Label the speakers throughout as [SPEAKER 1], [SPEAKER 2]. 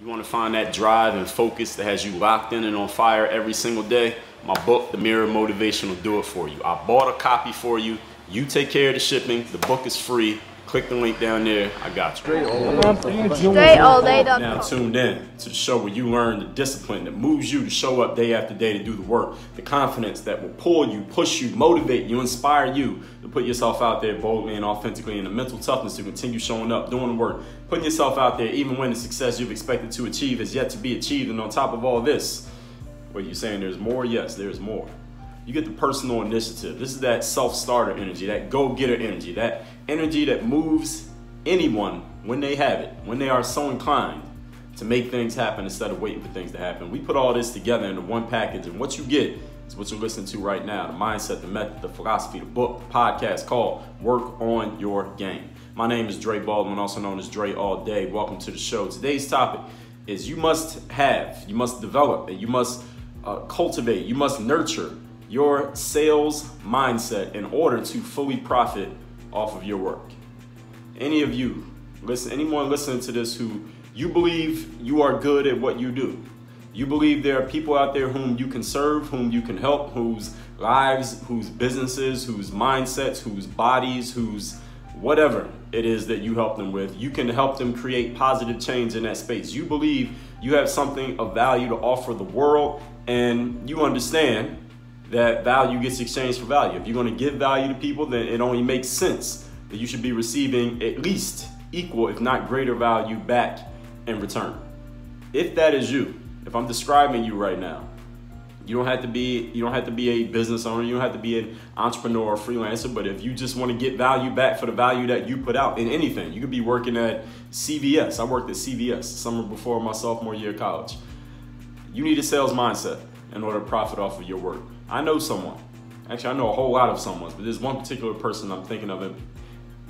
[SPEAKER 1] You want to find that drive and focus that has you locked in and on fire every single day? My book, The Mirror of Motivation, will do it for you. I bought a copy for you. You take care of the shipping. The book is free. Click the link down there. I got you.
[SPEAKER 2] DreAllDay.com.
[SPEAKER 1] Now tuned in to the show where you learn the discipline that moves you to show up day after day to do the work. The confidence that will pull you, push you, motivate you, inspire you to put yourself out there boldly and authentically, and the mental toughness to continue showing up, doing the work, putting yourself out there even when the success you've expected to achieve is yet to be achieved. And on top of all this, what you're saying, there's more? Yes, there's more. You get the personal initiative. This is that self-starter energy, that go-getter energy, that energy that moves anyone when they have it, when they are so inclined to make things happen instead of waiting for things to happen. We put all this together into one package, and what you get is what you're listening to right now: the mindset, the method, the philosophy, the book, the podcast called Work on Your Game. My name is Dre Baldwin, also known as Dre All Day. Welcome to the show. Today's topic is you must develop, and you must cultivate, you must nurture your sales mindset in order to fully profit off of your work. Any of you, anyone listening to this who you believe you are good at what you do, you believe there are people out there whom you can serve, whom you can help, whose lives, whose businesses, whose mindsets, whose bodies, whose whatever it is that you help them with, you can help them create positive change in that space. You believe you have something of value to offer the world, and you understand that value gets exchanged for value. If you're going to give value to people, then it only makes sense that you should be receiving at least equal, if not greater value back in return. If that is you, if I'm describing you right now, you don't have to be a business owner, you don't have to be an entrepreneur or freelancer, but if you just want to get value back for the value that you put out in anything, you could be working at CVS. I worked at CVS summer before my sophomore year of college. You need a sales mindset in order to profit off of your work. I know someone, actually I know a whole lot of someone, but there's one particular person I'm thinking of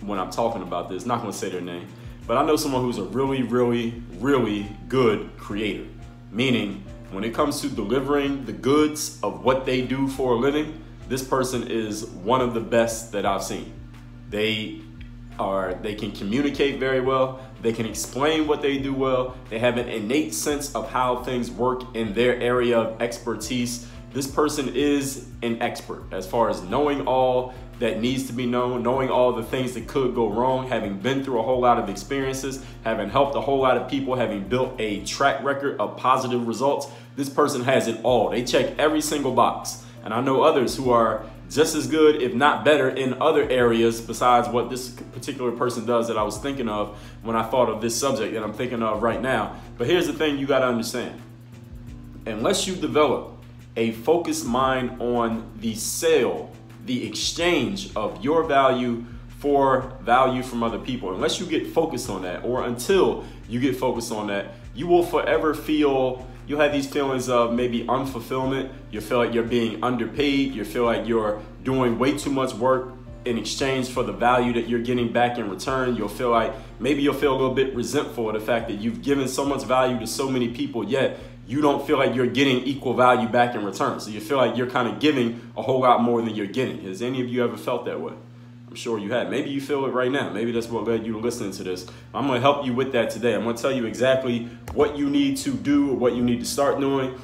[SPEAKER 1] when I'm talking about this. Not going to say their name, but I know someone who's a really, really, really good creator. Meaning, when it comes to delivering the goods of what they do for a living, this person is one of the best that I've seen. They can communicate very well. They can explain what they do well. They have an innate sense of how things work in their area of expertise. This person is an expert as far as knowing all that needs to be known, knowing all the things that could go wrong, having been through a whole lot of experiences, having helped a whole lot of people, having built a track record of positive results. This person has it all. They check every single box. And I know others who are just as good, if not better, in other areas besides what this particular person does that I was thinking of when I thought of this subject that I'm thinking of right now. But here's the thing you got to understand. Unless you develop a focused mind on the sale, the exchange of your value for value from other people, unless you get focused on that, or until you get focused on that, you will forever you'll have these feelings of maybe unfulfillment. You'll feel like you're being underpaid. You feel like you're doing way too much work in exchange for the value that you're getting back in return. You'll feel like maybe you'll feel a little bit resentful of the fact that you've given so much value to so many people, yet you don't feel like you're getting equal value back in return. So you feel like you're kind of giving a whole lot more than you're getting. Has any of you ever felt that way? I'm sure you have. Maybe you feel it right now. Maybe that's what led you to listening to this. I'm going to help you with that today. I'm going to tell you exactly what you need to do, or what you need to start doing,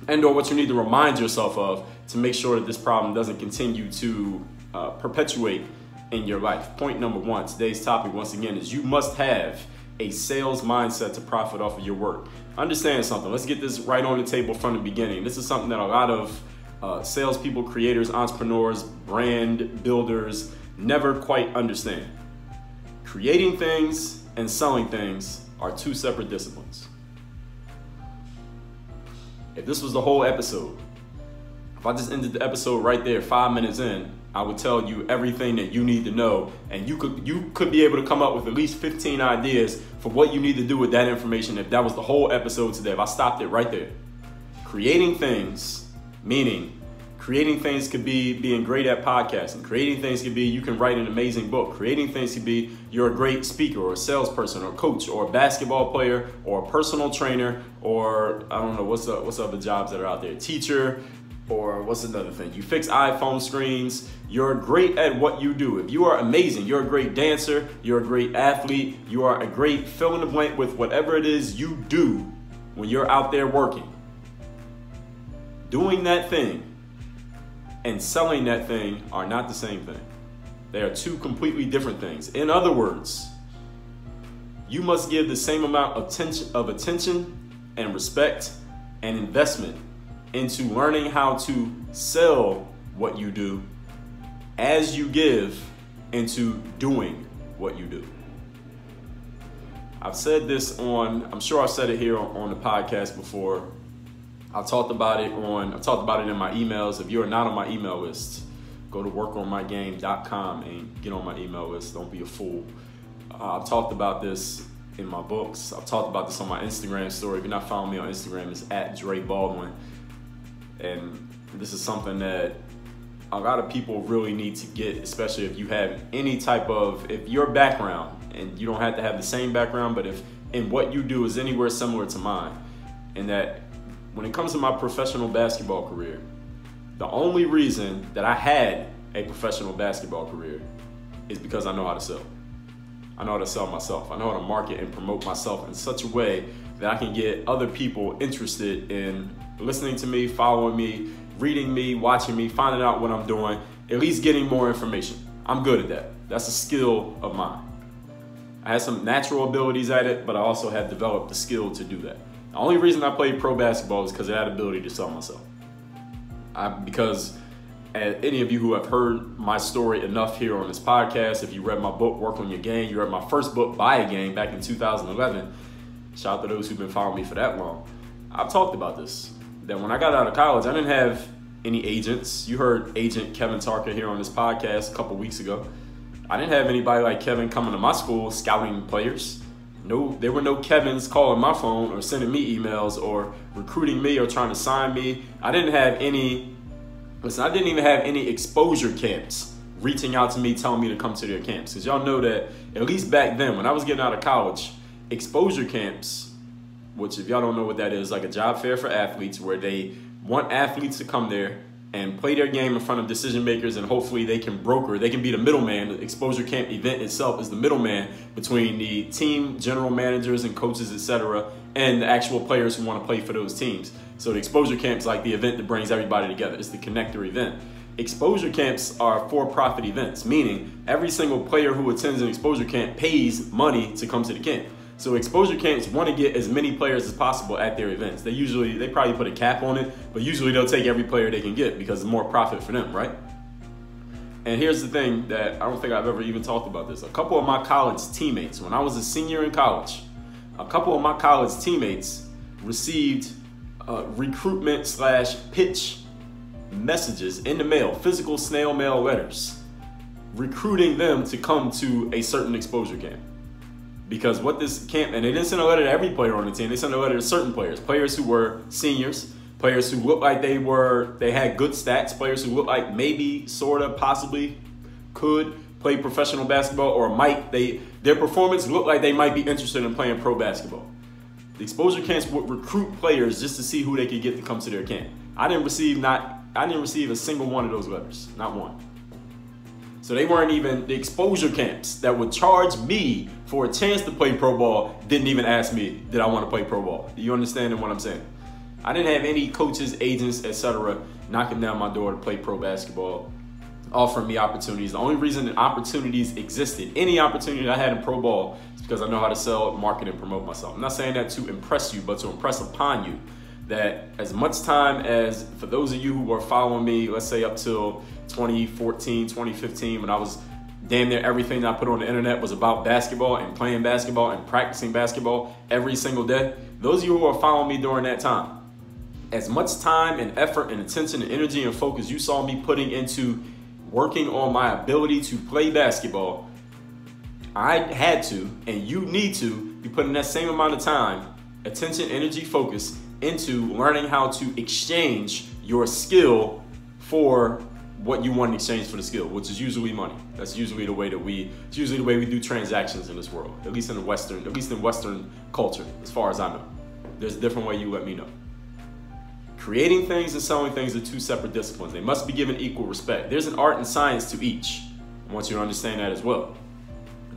[SPEAKER 1] and or what you need to remind yourself of to make sure that this problem doesn't continue to perpetuate in your life. Point number one, today's topic once again is you must have a sales mindset to profit off of your work. Understand something. Let's get this right on the table from the beginning. This is something that a lot of salespeople, creators, entrepreneurs, brand builders never quite understand. Creating things and selling things are two separate disciplines. If this was the whole episode, if I just ended the episode right there 5 minutes in, I would tell you everything that you need to know, and you could be able to come up with at least 15 ideas for what you need to do with that information if that was the whole episode today. If I stopped it right there. Creating things, meaning creating things could be being great at podcasting. Creating things could be you can write an amazing book. Creating things could be you're a great speaker or a salesperson or a coach or a basketball player or a personal trainer or I don't know what's other jobs that are out there. Teacher. Or what's another thing? You fix iPhone screens. You're great at what you do. If you are amazing, you're a great dancer, you're a great athlete, you are a great fill in the blank with whatever it is you do when you're out there working. Doing that thing and selling that thing are not the same thing. They are two completely different things. In other words, you must give the same amount of attention and respect and investment into learning how to sell what you do as you give into doing what you do. I've said this I'm sure I've said it here on the podcast before. I've talked about it in my emails. If you're not on my email list, go to workonmygame.com and get on my email list. Don't be a fool. I've talked about this in my books. I've talked about this on my Instagram story. If you're not following me on Instagram, it's at Dre Baldwin. And this is something that a lot of people really need to get, especially if you have if your background, and you don't have to have the same background, but if in what you do is anywhere similar to mine, and that when it comes to my professional basketball career, the only reason that I had a professional basketball career is because I know how to sell. I know how to sell myself. I know how to market and promote myself in such a way that I can get other people interested in listening to me, following me, reading me, watching me, finding out what I'm doing, at least getting more information. I'm good at that. That's a skill of mine. I had some natural abilities at it, but I also have developed the skill to do that. The only reason I played pro basketball is because I had the ability to sell myself. Because any of you who have heard my story enough here on this podcast, if you read my book, Work on Your Game, you read my first book, Buy a Game, back in 2011. Shout out to those who've been following me for that long. I've talked about this, that when I got out of college, I didn't have any agents. You heard agent Kevin Tarker here on this podcast a couple weeks ago. I didn't have anybody like Kevin coming to my school scouting players. No, there were no Kevins calling my phone or sending me emails or recruiting me or trying to sign me. I didn't even have any exposure camps reaching out to me, telling me to come to their camps. Because y'all know that, at least back then, when I was getting out of college, exposure camps, which if y'all don't know what that is, like a job fair for athletes where they want athletes to come there and play their game in front of decision makers, and hopefully they can be the middleman. The exposure camp event itself is the middleman between the team, general managers and coaches, etc., and the actual players who want to play for those teams. So the exposure camp is like the event that brings everybody together. It's the connector event. Exposure camps are for-profit events, meaning every single player who attends an exposure camp pays money to come to the camp. So exposure camps want to get as many players as possible at their events. They probably put a cap on it, but usually they'll take every player they can get because it's more profit for them, right? And here's the thing that I don't think I've ever even talked about this. A couple of my college teammates, when I was a senior in college, received recruitment/pitch messages in the mail, physical snail mail letters, recruiting them to come to a certain exposure camp. Because what this camp, and they didn't send a letter to every player on the team, they sent a letter to certain players who were seniors, players who looked like they had good stats, players who looked like maybe, sorta, possibly could play professional basketball, or their performance looked like they might be interested in playing pro basketball. The exposure camps would recruit players just to see who they could get to come to their camp. I didn't receive a single one of those letters, not one. So they weren't even, the exposure camps that would charge me for a chance to play pro ball didn't even ask me, did I want to play pro ball? You understand what I'm saying? I didn't have any coaches, agents, etc. knocking down my door to play pro basketball, offering me opportunities. The only reason that opportunities existed, any opportunity I had in pro ball, is because I know how to sell, market, and promote myself. I'm not saying that to impress you, but to impress upon you that as much time as, for those of you who are following me, let's say up till 2014, 2015, when I was damn near everything that I put on the internet was about basketball and playing basketball and practicing basketball every single day. Those of you who are following me during that time, as much time and effort and attention and energy and focus you saw me putting into working on my ability to play basketball, I had to, and you need to, be putting that same amount of time, attention, energy, focus into learning how to exchange your skill for what you want in exchange for the skill, which is usually money. That's usually the way we do transactions in this world, at least in Western culture, as far as I know. There's a different way, you let me know. Creating things and selling things are two separate disciplines. They must be given equal respect. There's an art and science to each. I want you to understand that as well.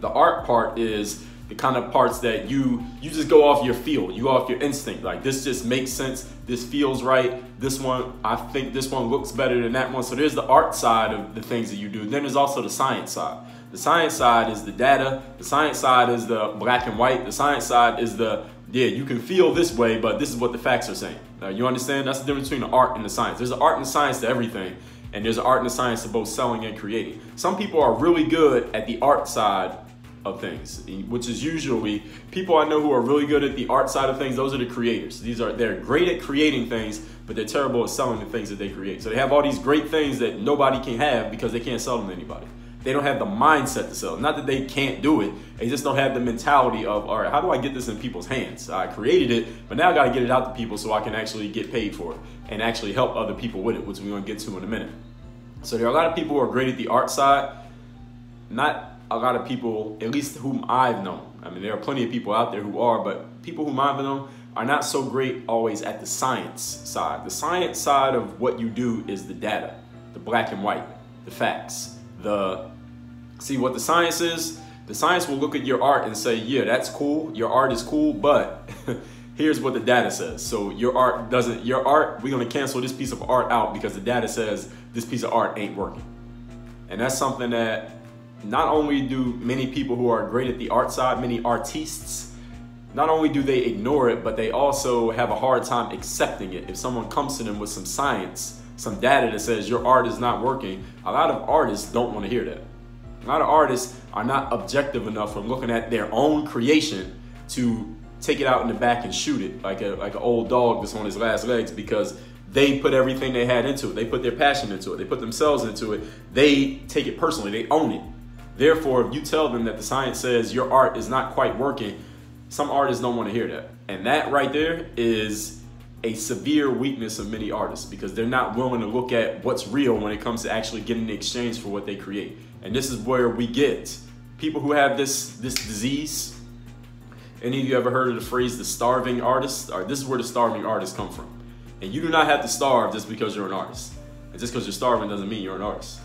[SPEAKER 1] The art part is the kind of parts that you just go off your feel, you go off your instinct. Like, this just makes sense, this feels right, this one, I think this one looks better than that one. So there's the art side of the things that you do. Then there's also the science side. The science side is the data. The science side is the black and white. The science side is the, yeah, you can feel this way, but this is what the facts are saying. You understand? That's the difference between the art and the science. There's an art and science to everything, and there's an art and a science to both selling and creating. Some people are really good at the art side of things, which is usually people I know who are really good at the art side of things. Those are the creators. They're great at creating things, but they're terrible at selling the things that they create. So they have all these great things that nobody can have because they can't sell them to anybody. They don't have the mindset to sell. Not that they can't do it. They just don't have the mentality of, all right, how do I get this in people's hands? I created it, but now I got to get it out to people so I can actually get paid for it and actually help other people with it, which we're going to get to in a minute. So there are a lot of people who are great at the art side. Not a lot of people, at least whom I've known. I mean, there are plenty of people out there who are, but people whom I've known are not so great always at the science side. The science side of what you do is the data, the black and white, the facts. See what the science is? The science will look at your art and say, yeah, that's cool. Your art is cool, but here's what the data says. So your art, we're gonna cancel this piece of art out because the data says this piece of art ain't working. And that's something that not only do many people who are great at the art side, many artists, not only do they ignore it, but they also have a hard time accepting it. If someone comes to them with some science, some data that says your art is not working, a lot of artists don't want to hear that. A lot of artists are not objective enough from looking at their own creation to take it out in the back and shoot it like an old dog that's on his last legs, because they put everything they had into it. They put their passion into it. They put themselves into it. They take it personally. They own it. Therefore, if you tell them that the science says your art is not quite working, some artists don't want to hear that. And that right there is a severe weakness of many artists, because they're not willing to look at what's real when it comes to actually getting the exchange for what they create. And this is where we get people who have this disease. Any of you ever heard of the phrase the starving artist? Or this is where the starving artists come from. And you do not have to starve just because you're an artist. And just because you're starving doesn't mean you're an artist.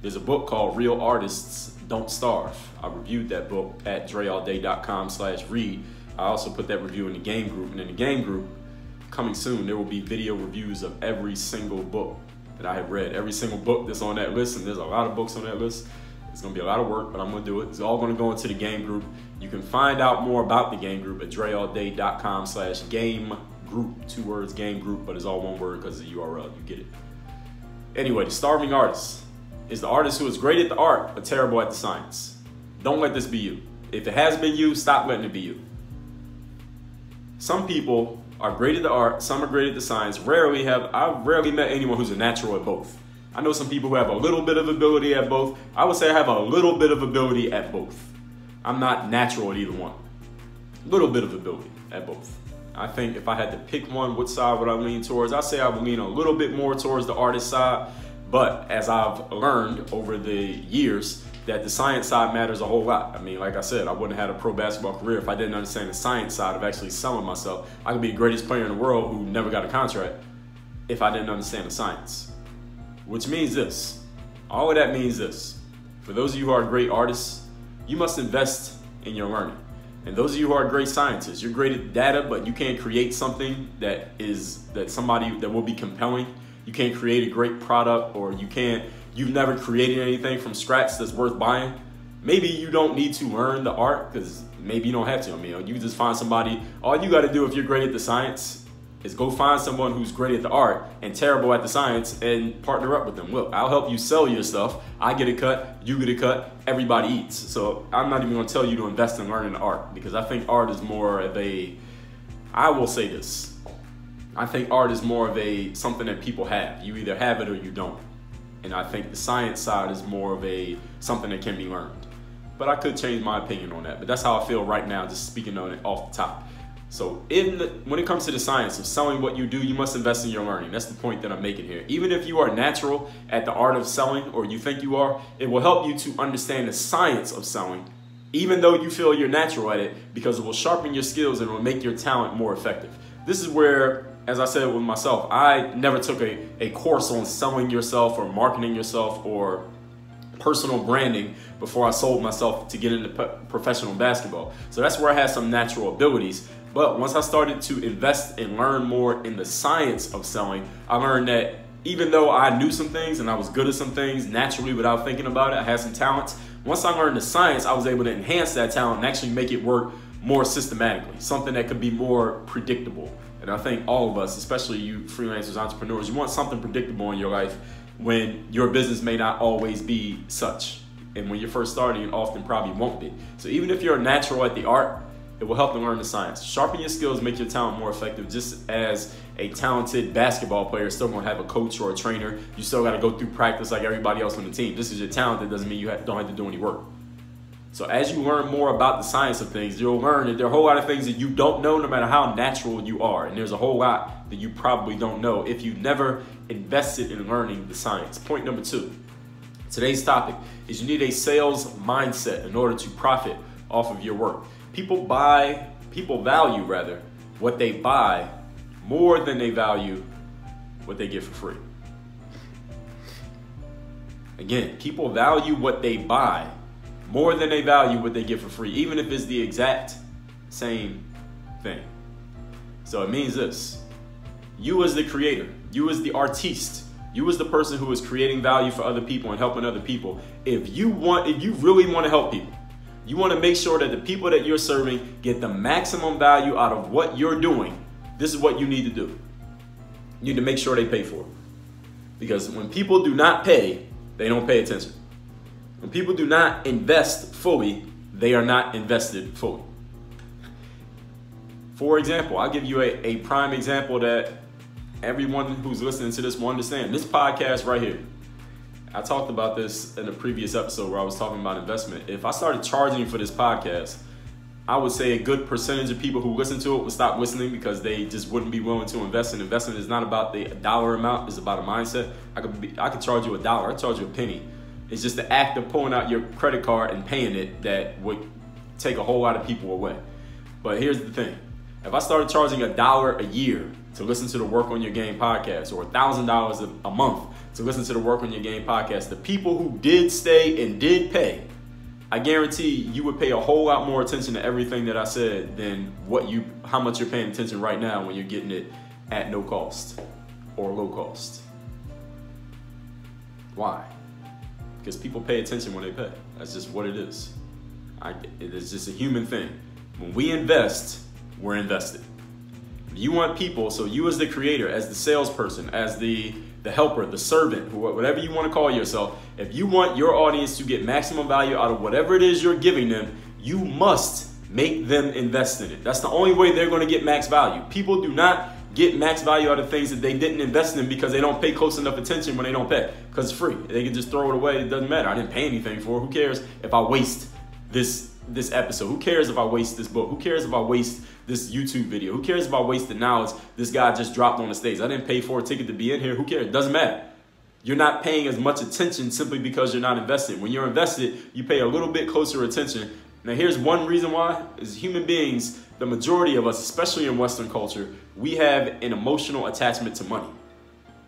[SPEAKER 1] There's a book called Real Artists Don't Starve. I reviewed that book at dreallday.com/read. I also put that review in the game group. And in the game group, coming soon, there will be video reviews of every single book that I have read. Every single book that's on that list, and there's a lot of books on that list. It's gonna be a lot of work, but I'm gonna do it. It's all gonna go into the game group. You can find out more about the game group at dreallday.com/game group. 2 words, game group, but it's all one word because of the URL. You get it. Anyway, the starving artist is the artist who is great at the art but terrible at the science. Don't let this be you. If it has been you, stop letting it be you. Some people are great at the art, some are great at the science. I've rarely met anyone who's a natural at both. I know some people who have a little bit of ability at both. I would say I have a little bit of ability at both. I'm not natural at either one. Little bit of ability at both. I think if I had to pick one, what side would I lean towards? I'd say I would lean a little bit more towards the artist side, but as I've learned over the years, that the science side matters a whole lot. I mean, like I said, I wouldn't have had a pro basketball career if I didn't understand the science side of actually selling myself. I could be the greatest player in the world who never got a contract if I didn't understand the science. Which means this. All of that means this. For those of you who are great artists, you must invest in your learning. And those of you who are great scientists, you're great at data, but you can't create something that will be compelling. You can't create a great product, or you've never created anything from scratch that's worth buying. Maybe you don't need to learn the art, because maybe you don't have to. I mean, you can just find somebody. All you got to do if you're great at the science is go find someone who's great at the art and terrible at the science and partner up with them. Look, I'll help you sell your stuff. I get a cut, you get a cut, everybody eats. So I'm not even going to tell you to invest in learning the art, because I think art is more of I will say this. I think art is more of something that people have. You either have it or you don't. And I think the science side is more of something that can be learned. But I could change my opinion on that. But that's how I feel right now, just speaking on it off the top. So when it comes to the science of selling what you do, you must invest in your learning. That's the point that I'm making here. Even if you are natural at the art of selling, or you think you are, it will help you to understand the science of selling, even though you feel you're natural at it, because it will sharpen your skills and it will make your talent more effective. This is where as I said with myself, I never took a course on selling yourself or marketing yourself or personal branding before I sold myself to get into professional basketball. So that's where I had some natural abilities. But once I started to invest and learn more in the science of selling, I learned that even though I knew some things and I was good at some things naturally without thinking about it, I had some talents. Once I learned the science, I was able to enhance that talent and actually make it work more systematically, something that could be more predictable. And I think all of us, especially you freelancers, entrepreneurs, you want something predictable in your life when your business may not always be such. And when you're first starting, it often probably won't be. So even if you're a natural at the art, it will help to learn the science. Sharpen your skills, make your talent more effective. Just as a talented basketball player is still going to have a coach or a trainer, you still got to go through practice like everybody else on the team. This is your talent. That doesn't mean you don't have to do any work. So as you learn more about the science of things, you'll learn that there are a whole lot of things that you don't know no matter how natural you are. And there's a whole lot that you probably don't know if you never invested in learning the science. Point number 2. Today's topic is you need a sales mindset in order to profit off of your work. People value what they buy more than they value what they get for free. Again, people value what they buy more than they value what they get for free, even if it's the exact same thing. So it means this: you as the creator, you as the artiste, you as the person who is creating value for other people and helping other people, if you really want to help people, you want to make sure that the people that you're serving get the maximum value out of what you're doing, this is what you need to do. You need to make sure they pay for it. Because when people do not pay, they don't pay attention. When people do not invest fully, they are not invested fully. For example, I'll give you a prime example that everyone who's listening to this will understand. This podcast right here. I talked about this in a previous episode where I was talking about investment. If I started charging for this podcast, I would say a good percentage of people who listen to it would stop listening because they just wouldn't be willing to invest. And investment is not about the dollar amount, it's about a mindset. I could charge you $1, I'd charge you a penny. It's just the act of pulling out your credit card and paying it that would take a whole lot of people away. But here's the thing. If I started charging $1 a year to listen to the Work on Your Game podcast, or $1,000 a month to listen to the Work on Your Game podcast, the people who did stay and did pay, I guarantee you would pay a whole lot more attention to everything that I said than how much you're paying attention right now when you're getting it at no cost or low cost. Why? Because people pay attention when they pay. That's just what it is. It is just a human thing. When we invest, we're invested. You want people, so you as the creator, as the salesperson, as the helper, the servant, whatever you want to call yourself, if you want your audience to get maximum value out of whatever it is you're giving them, you must make them invest in it. That's the only way they're going to get max value. People do not get max value out of things that they didn't invest in because they don't pay close enough attention when they don't pay. Because it's free. They can just throw it away. It doesn't matter. I didn't pay anything for it. Who cares if I waste this episode? Who cares if I waste this book? Who cares if I waste this YouTube video? Who cares if I waste the knowledge this guy just dropped on the stage? I didn't pay for a ticket to be in here. Who cares? It doesn't matter. You're not paying as much attention simply because you're not invested. When you're invested, you pay a little bit closer attention. Now, here's one reason why. As human beings, the majority of us, especially in Western culture, we have an emotional attachment to money.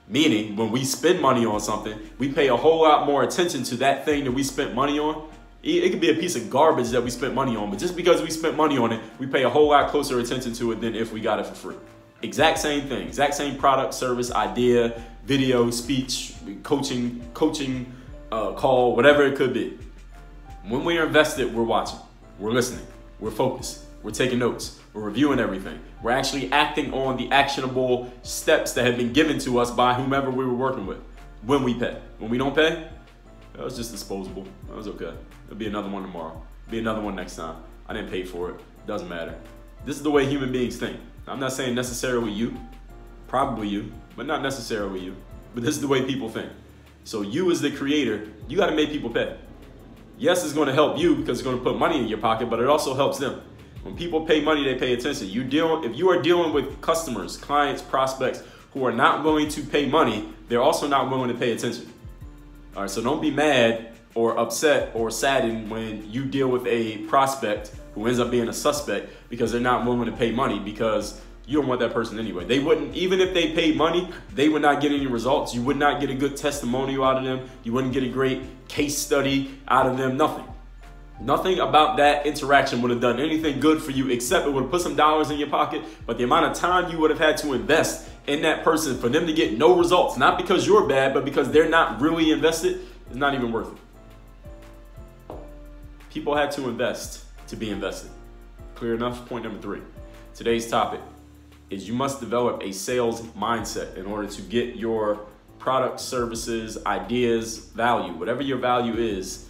[SPEAKER 1] Meaning, when we spend money on something, we pay a whole lot more attention to that thing that we spent money on. It could be a piece of garbage that we spent money on, but just because we spent money on it, we pay a whole lot closer attention to it than if we got it for free. Exact same thing, exact same product, service, idea, video, speech, coaching call, whatever it could be. When we are invested, we're watching, we're listening, we're focused, we're taking notes, we're reviewing everything. We're actually acting on the actionable steps that have been given to us by whomever we were working with when we pay. When we don't pay, that was just disposable. That was okay. There'll be another one tomorrow. Be another one next time. I didn't pay for it. Doesn't matter. This is the way human beings think. I'm not saying necessarily you, probably you, but not necessarily you. But this is the way people think. So you as the creator, you got to make people pay. Yes, it's going to help you because it's going to put money in your pocket, but it also helps them. When people pay money, they pay attention. If you are dealing with customers, clients, prospects who are not willing to pay money, they're also not willing to pay attention. All right, so don't be mad or upset or saddened when you deal with a prospect who ends up being a suspect because they're not willing to pay money because you don't want that person anyway. They wouldn't, even if they paid money, they would not get any results. You would not get a good testimonial out of them. You wouldn't get a great case study out of them, nothing. Nothing about that interaction would have done anything good for you, except it would have put some dollars in your pocket. But the amount of time you would have had to invest in that person for them to get no results, not because you're bad, but because they're not really invested, is not even worth it. People had to invest to be invested. Clear enough? Point number 3. Today's topic is you must develop a sales mindset in order to get your products, services, ideas, value, whatever your value is,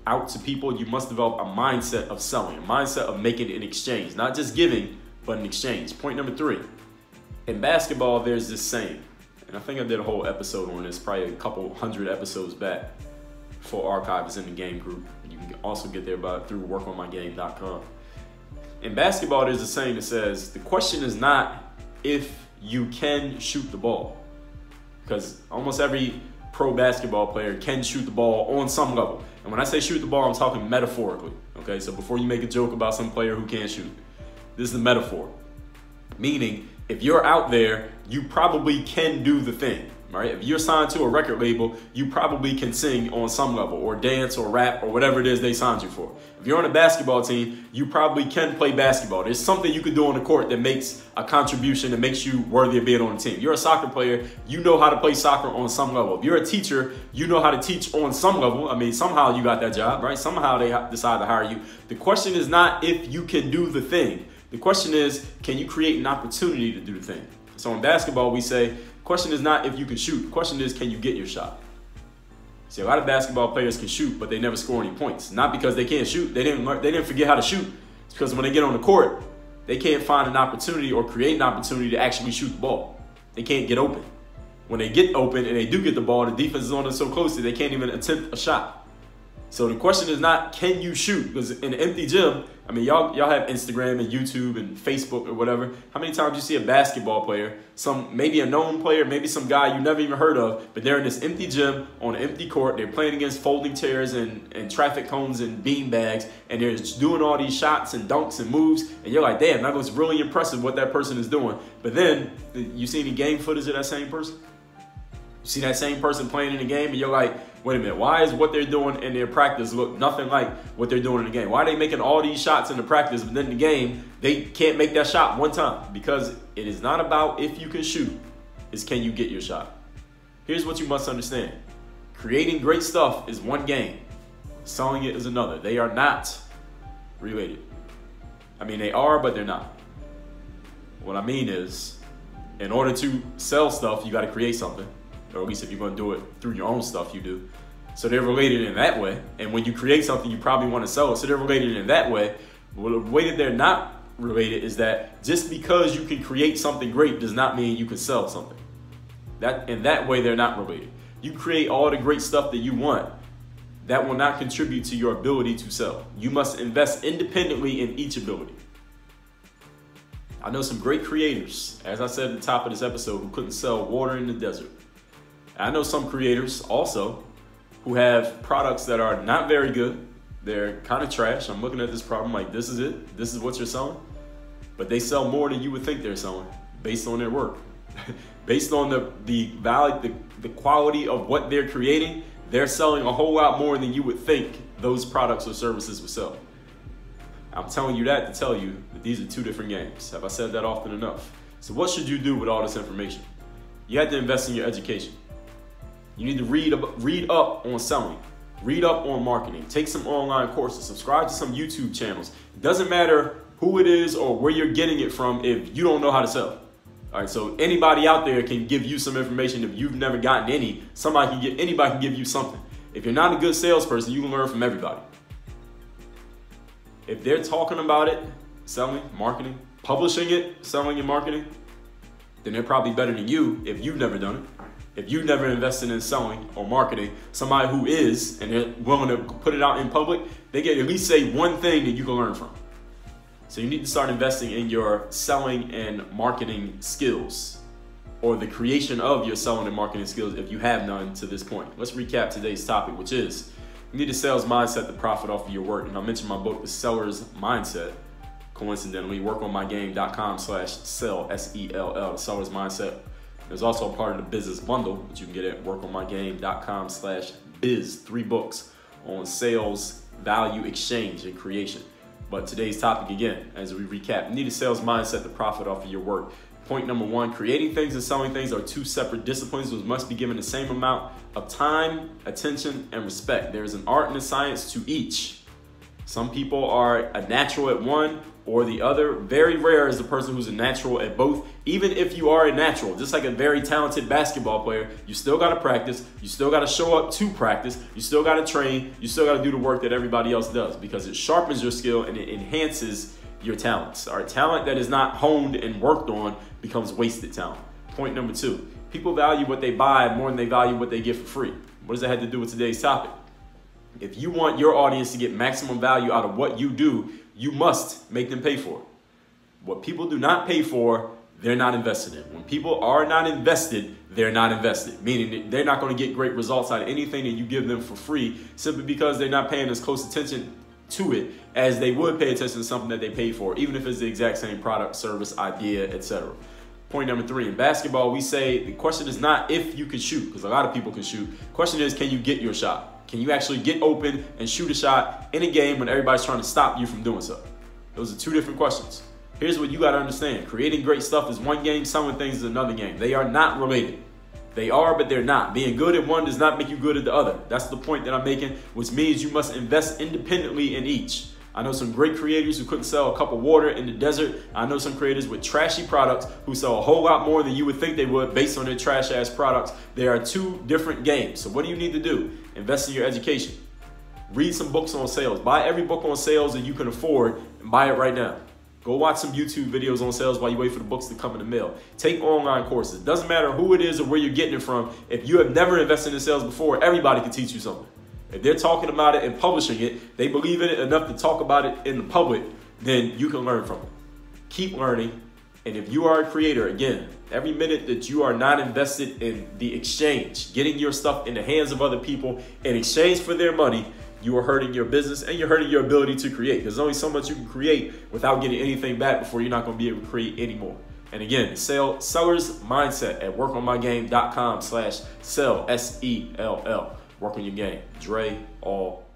[SPEAKER 1] out to people. You must develop a mindset of selling, a mindset of making an exchange, not just giving, but an exchange. Point number 3. In basketball, there's this saying, and I think I did a whole episode on this, probably a couple hundred episodes back. Full archive is in the game group. You can also get there through workonmygame.com. In basketball, there's a saying that says, the question is not if you can shoot the ball, because almost every pro basketball player can shoot the ball on some level. And when I say shoot the ball, I'm talking metaphorically, okay? So before you make a joke about some player who can't shoot, this is the metaphor. Meaning, if you're out there, you probably can do the thing, right? If you're signed to a record label, you probably can sing on some level, or dance, or rap, or whatever it is they signed you for. If you're on a basketball team, you probably can play basketball. There's something you can do on the court that makes a contribution, that makes you worthy of being on the team. You're a soccer player, you know how to play soccer on some level. If you're a teacher, you know how to teach on some level. I mean, somehow you got that job, right? Somehow they decide to hire you. The question is not if you can do the thing. The question is, can you create an opportunity to do the thing? So in basketball, we say, the question is not if you can shoot. The question is, can you get your shot? See, a lot of basketball players can shoot, but they never score any points. Not because they can't shoot. They didn't forget how to shoot. It's because when they get on the court, they can't find an opportunity or create an opportunity to actually shoot the ball. They can't get open. When they get open and they do get the ball, the defense is on them so closely they can't even attempt a shot. So the question is not, can you shoot? Because in an empty gym, I mean, y'all have Instagram and YouTube and Facebook or whatever. How many times you see a basketball player, maybe a known player, maybe some guy you never even heard of, but they're in this empty gym on an empty court. They're playing against folding chairs and traffic cones and bean bags, and they're just doing all these shots and dunks and moves, and you're like, damn, that was really impressive what that person is doing. But then, you see any game footage of that same person? You see that same person playing in the game, and you're like, wait a minute, why is what they're doing in their practice look nothing like what they're doing in the game? Why are they making all these shots in the practice, but then in the game, they can't make that shot one time? Because it is not about if you can shoot, it's can you get your shot. Here's what you must understand. Creating great stuff is one game. Selling it is another. They are not related. I mean, they are, but they're not. What I mean is, in order to sell stuff, you got to create something. Or at least if you're going to do it through your own stuff, you do. So they're related in that way. And when you create something, you probably want to sell it. So they're related in that way. Well, the way that they're not related is that just because you can create something great does not mean you can sell something. In that way, they're not related. You create all the great stuff that you want. That will not contribute to your ability to sell. You must invest independently in each ability. I know some great creators, as I said at the top of this episode, who couldn't sell water in the desert. I know some creators also who have products that are not very good. They're kind of trash. I'm looking at this problem like, this is it? This is what you're selling? But they sell more than you would think they're selling based on their work. Based on the value, the quality of what they're creating, they're selling a whole lot more than you would think those products or services would sell. I'm telling you that to tell you that these are two different games. Have I said that often enough? So what should you do with all this information? You have to invest in your education. You need to read up on selling, read up on marketing, take some online courses, subscribe to some YouTube channels. It doesn't matter who it is or where you're getting it from if you don't know how to sell. All right, so anybody out there can give you some information. If you've never gotten any, anybody can give you something. If you're not a good salesperson, you can learn from everybody. If they're talking about it, selling, marketing, publishing it, selling and marketing, then they're probably better than you if you've never done it. If you've never invested in selling or marketing, somebody who is, and they're willing to put it out in public, they can at least say one thing that you can learn from. So you need to start investing in your selling and marketing skills, or the creation of your selling and marketing skills if you have none to this point. Let's recap today's topic, which is you need a sales mindset to profit off of your work. And I mentioned my book, The Seller's Mindset. coincidentally, workonmygame.com/sell, S-E-L-L, the seller's mindset. There's also a part of the business bundle, which you can get at workonmygame.com/biz, 3 books on sales, value, exchange, and creation. But today's topic, again, as we recap, you need a sales mindset to profit off of your work. Point number 1, creating things and selling things are 2 separate disciplines which must be given the same amount of time, attention, and respect. There is an art and a science to each. Some people are a natural at one or the other. Very rare is the person who's a natural at both. Even if you are a natural, just like a very talented basketball player, you still got to practice. You still got to show up to practice. You still got to train. You still got to do the work that everybody else does because it sharpens your skill and it enhances your talents. All right, talent that is not honed and worked on becomes wasted talent. Point number 2, people value what they buy more than they value what they get for free. What does that have to do with today's topic? If you want your audience to get maximum value out of what you do, you must make them pay for it. What people do not pay for, they're not invested in. When people are not invested, they're not invested, meaning they're not going to get great results out of anything that you give them for free simply because they're not paying as close attention to it as they would pay attention to something that they pay for, even if it's the exact same product, service, idea, etc. Point number 3, in basketball, we say the question is not if you can shoot, because a lot of people can shoot. The question is, can you get your shot? Can you actually get open and shoot a shot in a game when everybody's trying to stop you from doing so? Those are 2 different questions. Here's what you got to understand. Creating great stuff is one game, selling things is another game. They are not related. They are, but they're not. Being good at one does not make you good at the other. That's the point that I'm making, which means you must invest independently in each. I know some great creators who couldn't sell a cup of water in the desert. I know some creators with trashy products who sell a whole lot more than you would think they would based on their trash ass products. There are 2 different games. So what do you need to do? Invest in your education. Read some books on sales. Buy every book on sales that you can afford and buy it right now. Go watch some YouTube videos on sales while you wait for the books to come in the mail. Take online courses. Doesn't matter who it is or where you're getting it from. If you have never invested in sales before, everybody can teach you something. If they're talking about it and publishing it, they believe in it enough to talk about it in the public, then you can learn from it. Keep learning. And if you are a creator, again, every minute that you are not invested in the exchange, getting your stuff in the hands of other people in exchange for their money, you are hurting your business and you're hurting your ability to create. There's only so much you can create without getting anything back before you're not going to be able to create anymore. And again, seller's mindset at workonmygame.com/sell, S-E-L-L. Work on your game. Dre, all